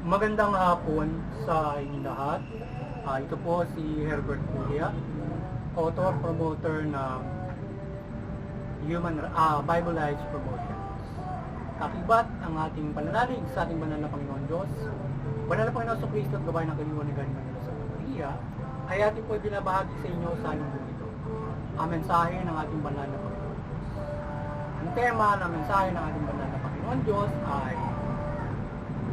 Magandang hapon sa inyong lahat. Ito po si Herbert Julia, author, promoter ng Bible Lives Promotions. Kakibat ang ating pananalig sa ating banal na Panginoon Diyos, banal na Panginoon sa Kristo at gabay ng kaliwanagan ni Manila sa Maria, ay ating po binabahagi sa inyo sa linggo ito. Ang mensahe ng ating banal na Panginoon Diyos. Ang tema ng mensahe ng ating banal na Panginoon Diyos ay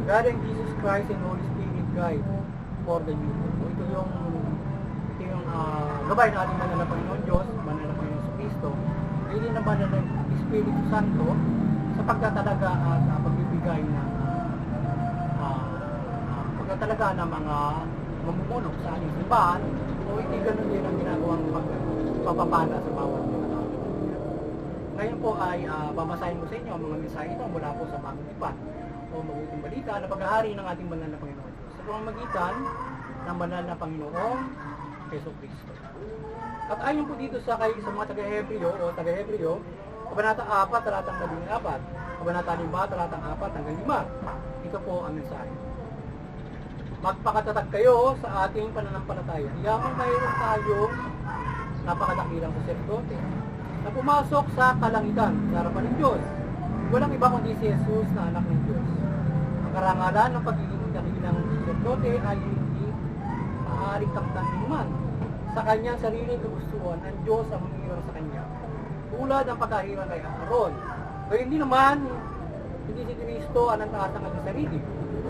God and Jesus Christ and Holy Spirit Guide for the Youth. Ito yung gabay ng ating banal na Panginoon Diyos, banal na Panginoon sa Kristo, ay din ang banal ng Espiritu Santo sa pagtatalaga at pagbibigay ng pagtatalaga ng mga mamumuno sa ating simbahan, o hindi ganun din ang ginagawang pagpapapala sa bawat mga tao. Ngayon po ay babasahin ko sa inyo ang mga mensahe ito mula po sa Bagong Tipan o Mabuting Balita na paghahari ng ating banal na Panginoon Diyos sa pamamagitan ng banal na Panginoong Jesucristo. At ayon po dito sa mga taga-Hebreo o taga-Hebreo, Kabanata 4, talatang 14, Kabanata 5, talatang 4 hanggang 5. Ito po ang mensahe. Magpakatatag kayo sa ating pananampalataya. Yamang mayroon tayong napakadakilang saserdote na pumasok sa kalangitan sa harapan ng Diyos. Walang iba kundi si Jesus na anak ng Diyos. Ang karangalan ng pagiging dakilang saserdote ay hindi maaaring tamtan naman. Sa kanyang sariling kagustuhan, ang Diyos ang humirang sa kanya. Tulad ng pagkahirang kay Aaron. Kaya hindi si Kristo ang nataas ng kanyang sarili.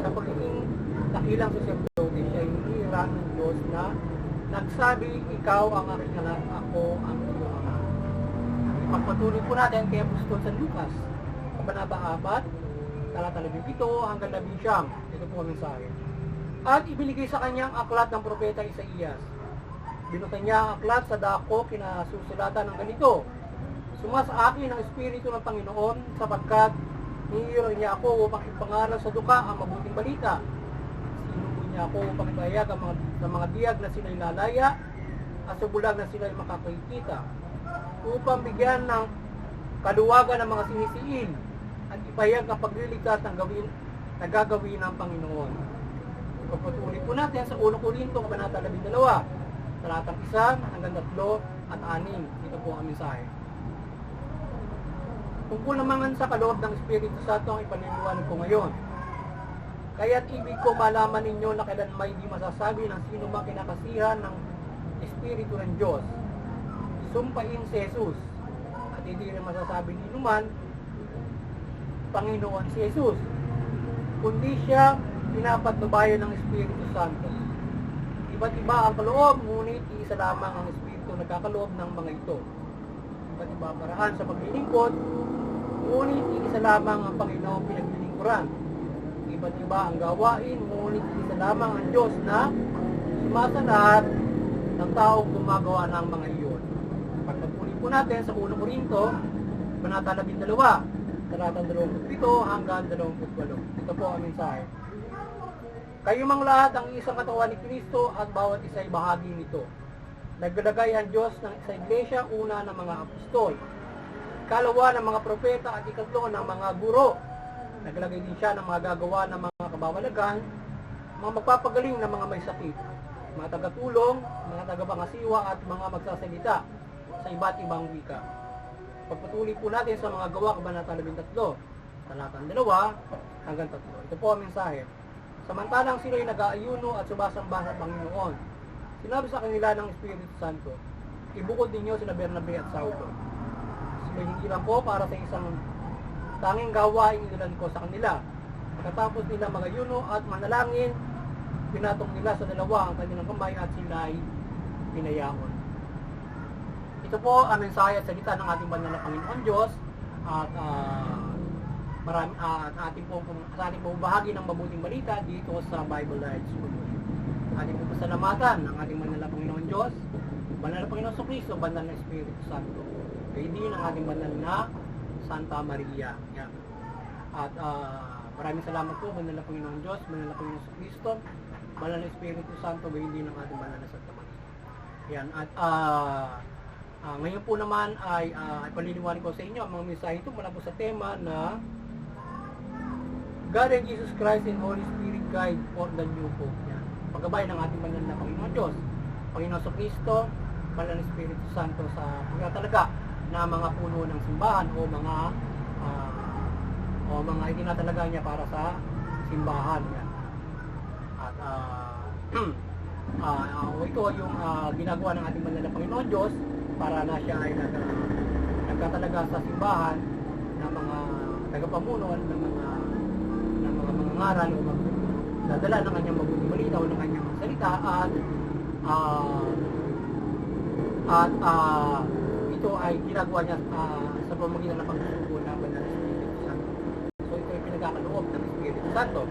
Sa pagiging dakilang saserdote, siya ay hinirang ng Diyos na nagsabi, ikaw ang aking anak, ako ang iyong ama. Ipagpatuloy po natin kay Apostol San Lucas, Kabanata 4, talata 17 hanggang 19. Ito po ang mensahe. At ibinigay sa kanyang aklat ng propeta Isaías. Binutan niya ang aklat sa dako, kinasusulatan ng ganito: Sumasa akin ang Espiritu ng Panginoon sapagkat hinihirang niya ako upang ipangaral sa duka ang mabuting balita. Sinubo niya ako upang ipahayag ang mga biyag na sila'y lalaya at sa bulag na sila'y makakikita, upang bigyan ng kaluwagan ng mga sinisiin at ipahayag ang pagliligtas na gagawin ng Panginoon. Ipagpatuloy po natin sa 1 Korinto, Kabanata 12, talatang 1 hanggang 3 at 6. Ito po ang mensahe. Tungkol naman sa kaloob ng Espiritu Santo ang ipaliliwanag ko ngayon. Kaya't ibig ko malaman ninyo na kailan may di masasabi ng sino mang kinakasihan ng Espiritu ng Diyos. Sumpain si Jesus. At hindi rin masasabi ni naman Panginoon si Jesus, kundi siya pinapatnubayan ng Espiritu Santo. Iba't iba ang kaloob, ngunit isa lamang ang Espiritu nagkakaloob ng mga ito. Iba't iba ang paraan sa paglilingkod, ngunit isa lamang ang Panginoon pinaglilingkuran. Iba't iba ang gawain, ngunit isa lamang ang Diyos na sumasa lahat ng taong gumagawa ng mga iyon. Pagpatuloy po natin sa 1 Korinto, Kabanata 12, talatang 27 hanggang 28. Ito po ang mensahe. Kayo mang lahat ang isang katawan ni Kristo at bawat isa ay bahagi nito. Naglalagay ang Diyos sa iglesia, una ng mga apostol, ikalawa ng mga propeta at ikatlo ng mga guro. Naglagay din siya ng mga gagawa ng mga kabawalagan, mga magpapagaling ng mga may sakit, mga tagatulong, mga tagapangasiwa at mga magsasalita sa iba't ibang wika. Pagpatuloy po natin sa mga gawa, Kabanata 13, talatang 2 hanggang 3. Ito po ang mensahe. Samantalang sila'y nag-aayuno at sumasamba sa Panginoon, sinabi sa kanila ng Espiritu Santo, ibukod ninyo sina Bernabe at Saulo. Sila'y hindi lang po para sa isang tanging gawain inilan ko sa kanila. Pagkatapos nila mag-ayuno at manalangin, pinatong nila sa dalawa ang kanilang kamay at sila'y pinayaon. Ito po ang mensahe at salita ng ating banal na Panginoon Diyos at ating pong bahagi ng mabuting balita dito sa Bible Lives Promotion. Ating pong pasalamatan ng ating banal na Panginoon Diyos, banal na Panginoon sa Kristo, banal na Espiritu Santo, kaya din ang ating banal na Santa Maria. Yan. At maraming salamat po, banal na Panginoon Diyos, banal na Panginoon sa Kristo, banal na Espiritu Santo, kaya din ang ating banal na Santa Maria. Yan. At ngayon po naman ay paliliwanag ko sa inyo ang mga mensahe ito mula po sa tema na God and Jesus Christ and Holy Spirit guide for the new pope. Yan. Paggabay ng ating banal na Panginoon Diyos, Panginoon Kristo, Banal na Espiritu Santo sa pagtatalaga na mga puno ng simbahan o mga itinatalaga niya para sa simbahan. Yan. At ito yung ginagawa ng ating banal na Panginoon Diyos para na siya ay nagkatalaga sa simbahan ng mga tagapamuno ng mga ngaral o dadala ng kanyang mabuting balita o ng kanyang salita at ito ay ginagawa niya sa pamamagitan ng pagsusuko ng Banal na Espiritu Santo. So ito ay pinagkakaloob ng Espiritu Santo.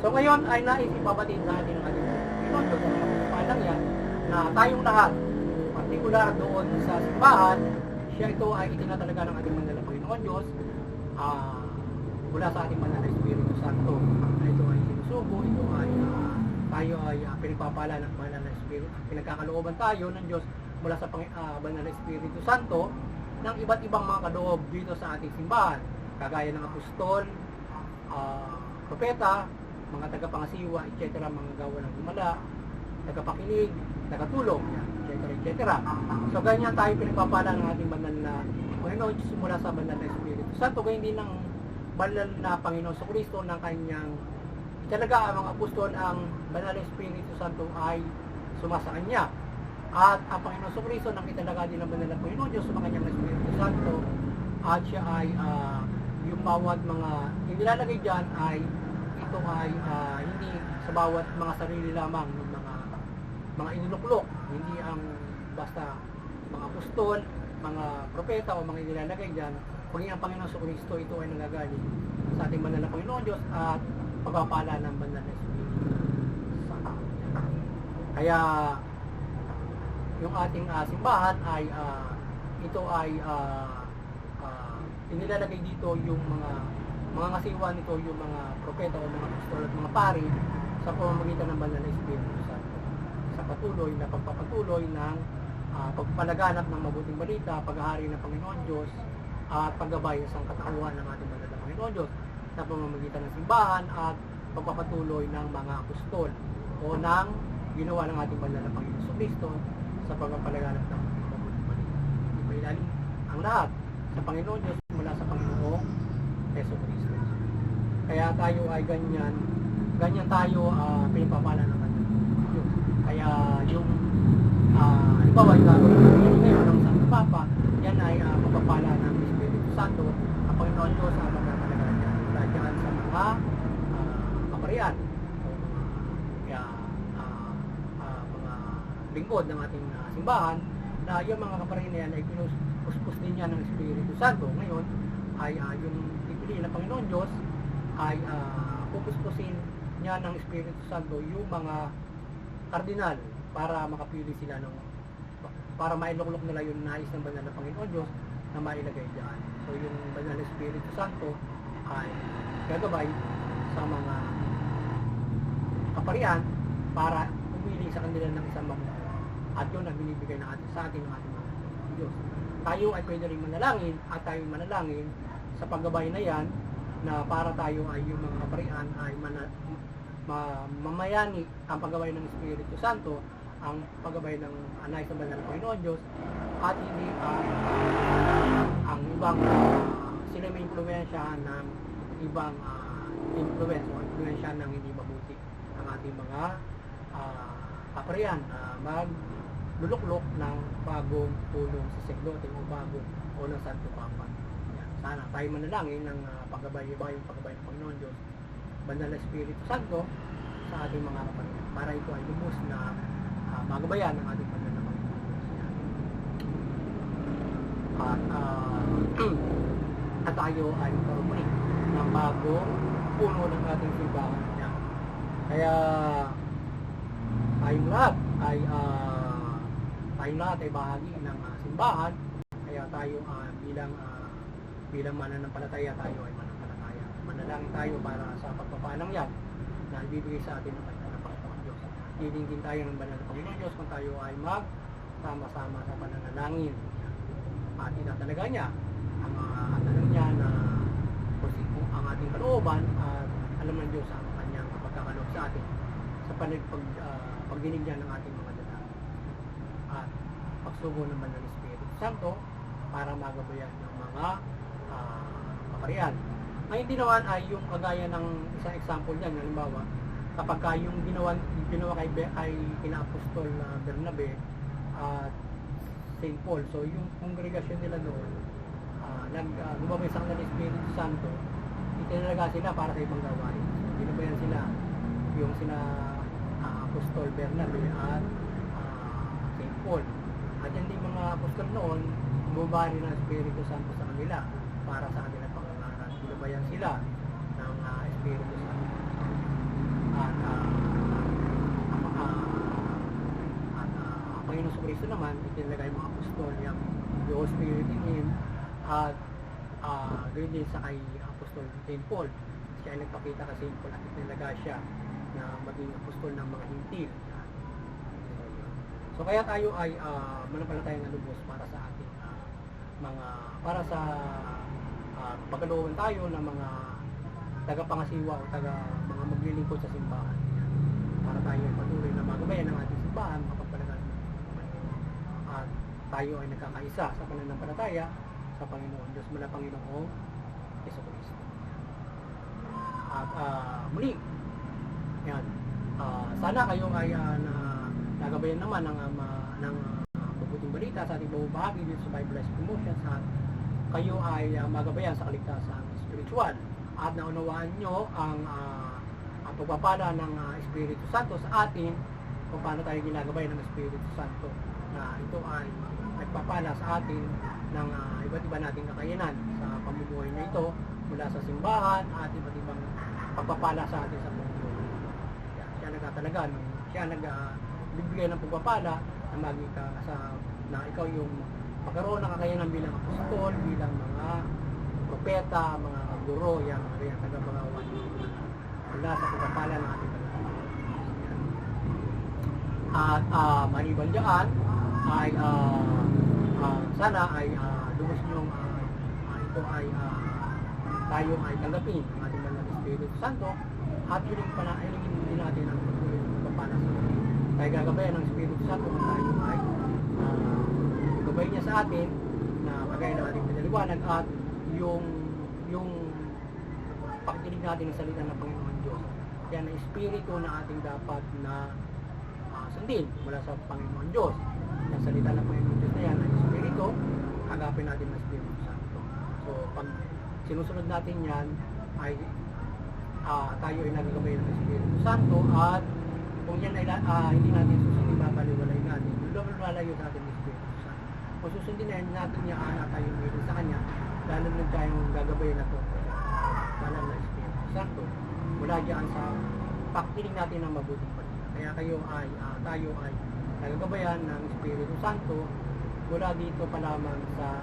So ngayon ay nais ipabatid sa atin ng ating Panginoon Diyos ang mga palang yan na tayong lahat, partikular doon sa simbahan, siya ito ay itinatalaga ng ating banal na Panginoon Diyos mula sa ating banal na Espiritu Santo. Ito ay sinusubo, ito ay tayo ay pinagpapala ng banal na Espiritu, pinagkakalooban tayo ng Diyos mula sa banal na Espiritu Santo ng iba't ibang mga kaloob dito sa ating simbahan, kagaya ng apostol, propeta, mga tagapangasiwa, etc., mga gawa ng himala, tagapakinig, tagatulong, etc. So ganyan tayo pinagpapala ng ating banal na Panginoon Diyos mula sa banal na Espiritu Santo, kaya hindi ng banal na Panginoon sa Kristo ng kanyang talaga ang mga apostol, ang banal na Espiritu Santo ay sumasa kanya. At ang Panginoon sa Kristo nang italaga din ng banal na Panginoon Diyos sa kanyang Espiritu Santo, at siya ay yung bawat mga inilalagay dyan ay ito ay hindi sa bawat mga sarili lamang ng mga iniluklok, hindi ang basta mga apostol, mga propeta o mga inilalagay dyan, kundi ang Panginoon sa Kristo, ito ay nanggagaling sa ating banal na Panginoon Diyos at pagpapala ng banal na Espiritu Santo. Kaya yung ating simbahan ay ito ay inilalagay dito yung mga ngasiwa nito, yung mga propeta o mga apostol at mga pari sa pamamagitan ng banal na Espiritu Santo sa patuloy na pagpapatuloy ng pagpalaganap ng mabuting balita, paghahari ng Panginoon Diyos at paggabay sa katauhan ng ating banal na Panginoon Diyos sa pamamagitan ng simbahan at pagpapatuloy ng mga apostol o ng ginawa ng ating banal na Panginoon Kristo sa pagpapalaganap ng mabuting balita. Ipailalim ang lahat sa Panginoon Diyos mula sa Panginoong Yesu Kristo. Kaya tayo ay ganyan tayo pinapapala ng ating Diyos. Kaya yung halimbawa yung gagawin ngayon ng Santo Papa, yan ay mapapala ng Espiritu Santo ang Panginoon Diyos sa magpapalagan niya mula dyan sa mga kaparian o mga lingkod ng ating simbahan, na yung mga kaparian na yan ay pinuspus din niya ng Espiritu Santo. Ngayon ay yung pipiliin ng Panginoon Diyos ay pupuspusin niya ng Espiritu Santo yung mga kardinal para makapili sila para mailuklok nila yung nais ng banal na Panginoon Diyos na mailagay dyan. So yung banal na Espiritu Santo ay gagabay sa mga kaparian para pumili sa kanila ng isang mabuti. At yun ang binibigay sa atin ng ating mga Diyos. Tayo ay pwede rin manalangin at tayo manalangin sa paggabay na yan na para tayo ay yung mga kaparian ay mamayani ang paggabay ng Espiritu Santo, ang paggabay ng anay sa banal na Panginoon Diyos, at hindi ang ibang sila may impluwensyahan ng ibang impluwensya ng hindi mabuti ang ating mga kaparian magluluklok ng bagong tulong sa sekdote o ng Santo Papa. Yan. Sana tayo manalangin ng paggabay ng Panginoon Diyos, banal na Espiritu Santo sa ating mga kaparian para ito ay lubos na magabayan ng ating banal na Panginoon Diyos. Yan. At tayo ay magkaroon ng bagong puno ng ating simbahan. Yan. Kaya tayong lahat ay bahagi ng simbahan. Kaya tayo bilang mananampalataya tayo ay mananampalataya. Manalangin tayo para sa pagpapalang yan na ibibigay sa atin ng Panginoon Diyos. Hihingin tayo ng banal na Panginoon Diyos kung tayo ay magsama-sama sa pananalangin. At itatalaga niya ang tanong niya na kung ang ating kalooban at alam ng Diyos ang kanyang pagkakaloob sa atin sa pagdinig niya ng ating mga dalangin at pagsugo naman ng Espiritu Santo para magabayan ng mga kaparian. Ngayon din naman ay yung kagaya ng isang example niyan, halimbawa, kapag yung ginawa kay kina-apostol Bernabe at St. Paul, so yung kongregasyon nila doon, gumamay sa kanila ng Espiritu Santo, itinalaga sila para sa ibang gawain. So, ginabayan sila yung sina Apostol Bernabe at St. Paul. At yan din mga apostol noon, bumabari ng Espiritu Santo sa kanila para sa kanilang pangangaral. Ginabayan sila ng Espiritu Santo. At Panginoon sa Kristo naman, itinalagay yung mga apostol, yung the Holy Spirit in Him, at ganoon din sa kay Apostol St. Paul. Siya ay nagpakita kay St. Paul at itinalaga siya na maging apostol ng mga hintil. So kaya tayo ay manampalatayang lubos para sa ating para sa pagkalooban tayo ng mga tagapangasiwa o mga maglilingkod sa simbahan. Para tayo ay patuloy na magabayan ng ating simbahan, mapagpalagan at tayo ay nagkakaisa sa pananampalataya sa Panginoon Diyos mula Panginoong Jesucristo. At muli, yan, sana kayo ay nagabayan naman ng mabuting balita sa ating babahagi dito sa Bible Life Promotions at kayo ay magabayan sa kaligtasan spiritual at naunawaan nyo ang pagpapala ng Espiritu Santo sa atin kung paano tayo ginagabayan ng Espiritu Santo na ito ay nagpapala sa atin ng iba't iba nating kakayanan sa pamumuhay na ito mula sa simbahan at iba't ibang pagpapala sa atin sa mundo. Siya nagtatalaga, siya nagbibigay ng pagpapala na maging na ikaw yung pagkaroon ng kakayanan bilang apostol, bilang mga propeta, mga guro, yan, mga tagapagawan mula sa pagpapala ng ating kakayanan. At maliban dyan ay sana ay lubos niyong ito ay tayo ay tanggapin ang ating banal na Espiritu Santo at yun yung panailingin din natin ang pagpapala sa atin. Tayo gagabayan ng Espiritu Santo kung tayo ay gabayin niya sa atin na kagaya ng ating pinaliwanag at yung pakikinig natin ng salita ng Panginoon Diyos. Yan ang Espiritu na ating dapat na sundin mula sa Panginoon Diyos. Ang salita ng Panginoon Diyos na yan ay Espiritu, agapin natin ng Espiritu Santo. So, pag sinusunod natin yan, ay tayo ay nagagabay ng Espiritu Santo at kung yan ay hindi natin susundin, babaliwalay natin, lalayo sa ating Espiritu Santo. Kung susundin natin niya, tayo meron sa Kanya, lalo na tayong gagabay na ito. Banal na Espiritu Santo. Mula dyan sa pakikinig natin ng mabuting balita. Kaya tayo ay nagagabayan ng Espiritu Santo mula dito pa lamang sa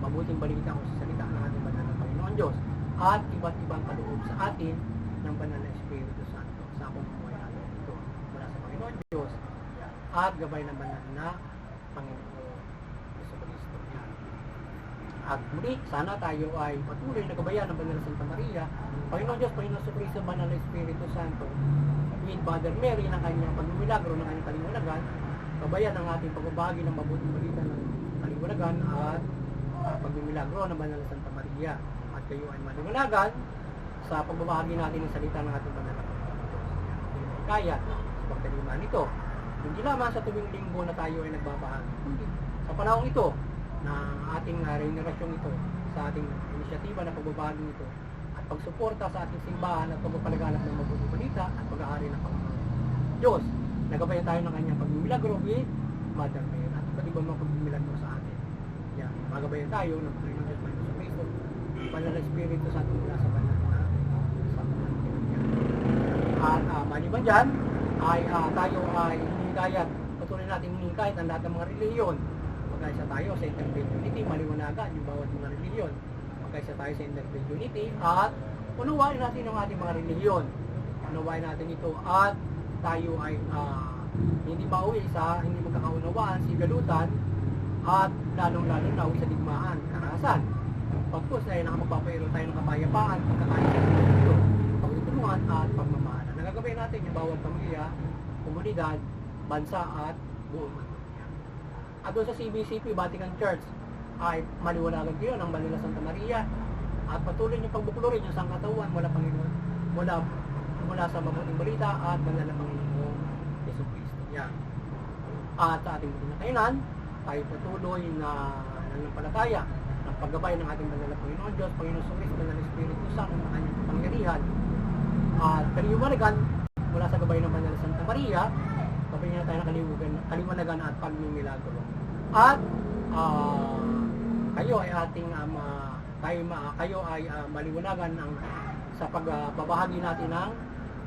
mabuting balita o sa salita ng ating banal na Panginoon Diyos at iba't ibang kaloob sa atin ng banal na Espiritu Santo sa pamumuhay natin ito mula sa Panginoon Diyos at gabay ng banal na Panginoon Jesucristo. At muli, sana tayo ay patuloy na gabayan ng banal na Santa Maria, Panginoon Diyos, Panginoon Jesucristo, banal na Espiritu Santo, with Mother Mary ng kanyang pagmimilagro ng kanyang kaliwanagan, gabayan ang ating pagbabahagi ng mabuting balita ng kaliwanagan at pagmimilagro ng banal na Santa Maria. At kayo ay maliwanagan sa pagbabahagi natin ng salita ng ating banal na Panginoon Diyos. Kaya sa pagtalima nito, hindi lamang sa tuwing linggo na tayo ay nagbabahagi, kundi sa panahong ito na ating regenerasyon ito, sa ating inisyatiba na pagbabahagi ito, at pagsuporta sa ating simbahan at pagpapalaganap ng mabuting balita at pag-aari ng Panginoon Diyos. Nagabayan tayo ng kanyang pagmimilagro with Mother Mary at iba't ibang mga pagmimilagro sa atin. Yan, magabayan tayo ng Panginoon Diyos, Panginoon sa Kristo, banal na Espiritu sa ating mula sa banal na at maliban dyan, ay tayo ay hinihikayat, patuloy natin hinihikayat ang lahat ng mga reliyon. Magkaisa tayo sa Interfaith Unity, maliwanagan yung bawat mga reliyon. Magkaisa tayo sa Interfaith Unity at unawain natin ang ating mga reliyon. Unawain natin ito at tayo ay hindi mauwi sa hindi magkakaunawaan, sigalutan at lalong-lalo na uwi sa digmaan, karahasan. Pagpus ay nakamagpapairo tayo ng kapayapaan, pagkakaisa sa ito, pagtutulungan at pagmamahal. Nagagawa gagawin natin yung bawat pamilya, komunidad, bansa at buong mundo. At doon sa CBCP, Vatican Church, ay maliwanagan kayo ng Banal na Santa Maria at patuloy niyo pagbuklurin yung sangkatawan mula Panginoon, mula sa mabuting balita at banal na Panginoong Jesucristo. Yan. At sa ating buong kainan, tayo patuloy na nanampalataya ng paggabay ng ating banal na Panginoon Diyos, Panginoon Jesucristo, banal na Espiritu Santo ng kanyang kapangyarihan. At kaliwanagan mula sa gabay ng Banal na Santa Maria, papagyan na tayo ng kaliwanagan at pagmimilagro. At kayo ay ating kayo ay maliwanagan sa pagbabahagi natin ng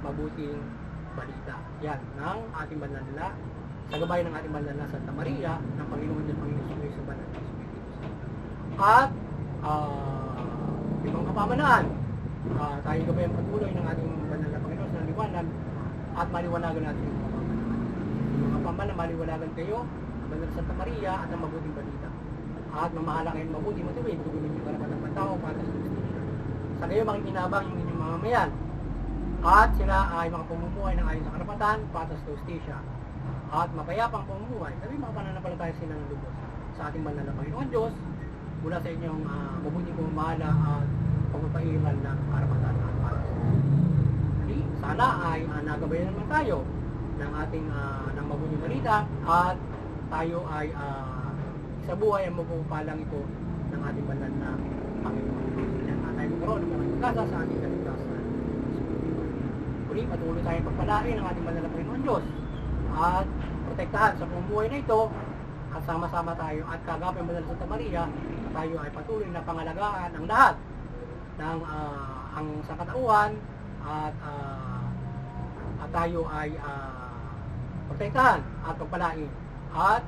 mabuting balita. Yan, ng ating banal na sa gabay ng ating banal na Santa Maria ng Panginoon Diyos, Panginoon Jesucristo, banal na Espiritu Santo. At ibang kapamanaan, tayo gabay ang patuloy ng ating banal na Panginoon sa liwanag at maliwanagan natin yung kapamanaan. Yung kapamanaan, maliwanagan kayo ang banal na Santa Maria at ang mabuting balita. At mamahala kayong mabuti matuwid, tugunin yung karapatan ng tao para sa justisya. Sa kayo makikinabang yung inyong mamamayan. At sila ay makapamumuhay ng ayon sa karapatan, patas sa justisya. At mapayapang pamumuhay, sabi makapananampalataya sila ng lubos sa ating banal na Panginoon Diyos, mula sa inyong mabuting pamamahala at pagpapairal ng karapatan at patas. Sana ay nagabayan naman tayo ng ating ng mabuting balita at tayo ay sa buhay ang mapupalang ito ng ating banal na Panginoon. Yan na tayo magkaroon ng mga pagkasa sa ating kaligtasan. Muli, patuloy tayong pagpalain ng ating banal na Panginoon Diyos at protektahan sa pamumuhay na ito at sama-sama tayo at kagapay ang banal na Santa Maria at tayo ay patuloy na pangalagaan ang lahat ng ang sakatauhan at tayo ay protektahan at pagpalain at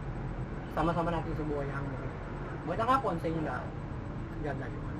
sama-sama natin sa buhay ang mga. Magandang hapon sa inyo lahat. God bless you.